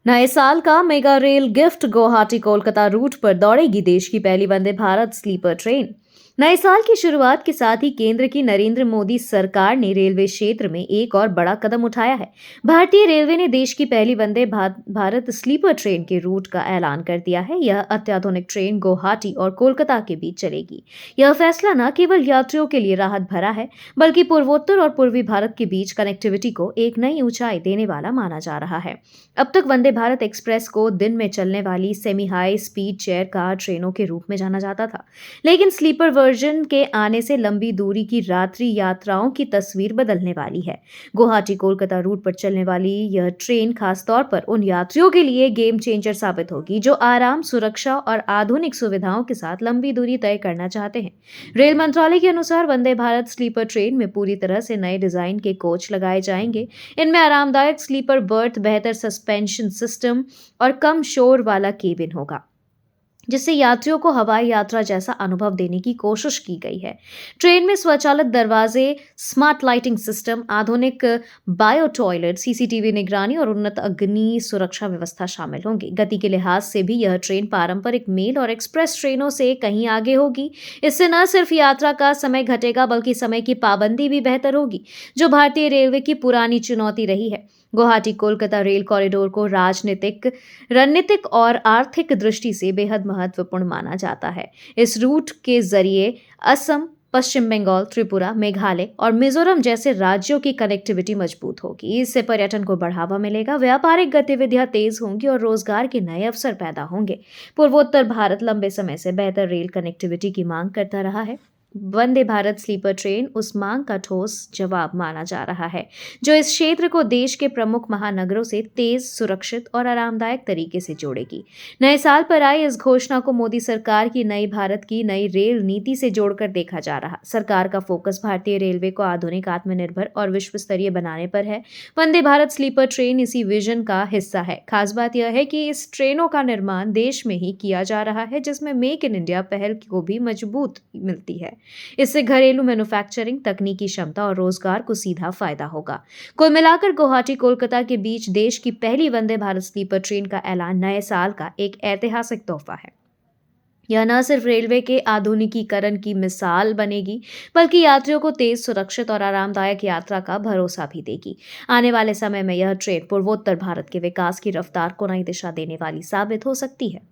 नए साल का mega rail gift Guwahati Kolkata route पर दौड़ेगी देश की पहली वंदे भारत स्लीपर ट्रेन। नए साल की शुरुआत के साथ ही केंद्र की नरेंद्र मोदी सरकार ने रेलवे क्षेत्र में एक और बड़ा कदम उठाया है। भारतीय रेलवे ने देश की पहली भारत स्लीपर ट्रेन के रूट का ऐलान कर दिया है। यह अत्याधुनिक ट्रेन गुवाहाटी और कोलकाता के बीच चलेगी। यह फैसला न केवल यात्रियों के लिए राहत भरा है, बल्कि पूर्वोत्तर और पूर्वी भारत के बीच कनेक्टिविटी को एक नई ऊंचाई देने वाला माना जा रहा है। अब तक वंदे भारत एक्सप्रेस को दिन में चलने वाली semi high speed chair car ट्रेनों के रूप में जाना जाता था, लेकिन स्लीपर वर्जन के आने से लंबी दूरी की रात्रि यात्राओं की तस्वीर बदलने वाली है। गुवाहाटी कोलकाता रूट पर चलने वाली यह ट्रेन खास तौर पर उन यात्रियों के लिए गेम चेंजर साबित होगी जो आराम, सुरक्षा और आधुनिक सुविधाओं के साथ लंबी दूरी तय करना चाहते हैं। रेल मंत्रालय के अनुसार वंदे भारत स्लीपर ट्रेन में पूरी तरह से नए डिजाइन के कोच लगाए जाएंगे। इनमें आरामदायक स्लीपर बर्थ, बेहतर सस्पेंशन सिस्टम और कम शोर वाला केबिन होगा, जिससे यात्रियों को हवाई यात्रा जैसा अनुभव देने की कोशिश की गई है। ट्रेन में स्वचालित दरवाजे, स्मार्ट लाइटिंग सिस्टम, आधुनिक बायो टॉयलेट, सीसीटीवी निगरानी और उन्नत अग्नि सुरक्षा व्यवस्था शामिल होंगे। गति के लिहाज से भी यह ट्रेन पारंपरिक मेल और एक्सप्रेस ट्रेनों से कहीं आगे होगी। इससे न सिर्फ यात्रा का समय घटेगा, बल्कि समय की पाबंदी भी बेहतर होगी, जो भारतीय रेलवे की पुरानी चुनौती रही है। गुवाहाटी कोलकाता रेल कॉरिडोर को रणनीतिक और आर्थिक दृष्टि से बेहद महत्वपूर्ण माना जाता है। इस रूट के जरिए असम, पश्चिम बंगाल, त्रिपुरा, मेघालय और मिजोरम जैसे राज्यों की कनेक्टिविटी मजबूत होगी। इससे पर्यटन को बढ़ावा मिलेगा, व्यापारिक गतिविधियां तेज होंगी और रोजगार के नए अवसर पैदा होंगे। पूर्वोत्तर भारत लंबे समय से बेहतर रेल कनेक्टिविटी की मांग करता रहा है। वंदे भारत स्लीपर ट्रेन उस मांग का ठोस जवाब माना जा रहा है, जो इस क्षेत्र को देश के प्रमुख महानगरों से तेज, सुरक्षित और आरामदायक तरीके से जोड़ेगी। नए साल पर आई इस घोषणा को मोदी सरकार की नई भारत की नई रेल नीति से जोड़कर देखा जा रहा। सरकार का फोकस भारतीय रेलवे को आधुनिक, आत्मनिर्भर और विश्व स्तरीय बनाने पर है। वंदे भारत स्लीपर ट्रेन इसी विजन का हिस्सा है। खास बात यह है कि इस ट्रेनों का निर्माण देश में ही किया जा रहा है, जिसमें मेक इन इंडिया पहल को भी मजबूत मिलती है। इससे घरेलू मैन्युफैक्चरिंग, तकनीकी क्षमता और रोजगार को सीधा फायदा होगा। कुल मिलाकर गुवाहाटी कोलकाता के बीच देश की पहली वंदे भारत स्लीपर ट्रेन का ऐलान नए साल का एक ऐतिहासिक तोहफा है। यह न सिर्फ रेलवे के आधुनिकीकरण की मिसाल बनेगी, बल्कि यात्रियों को तेज, सुरक्षित और आरामदायक यात्रा का भरोसा भी देगी। आने वाले समय में यह ट्रेन पूर्वोत्तर भारत के विकास की रफ्तार को नई दिशा देने वाली साबित हो सकती है।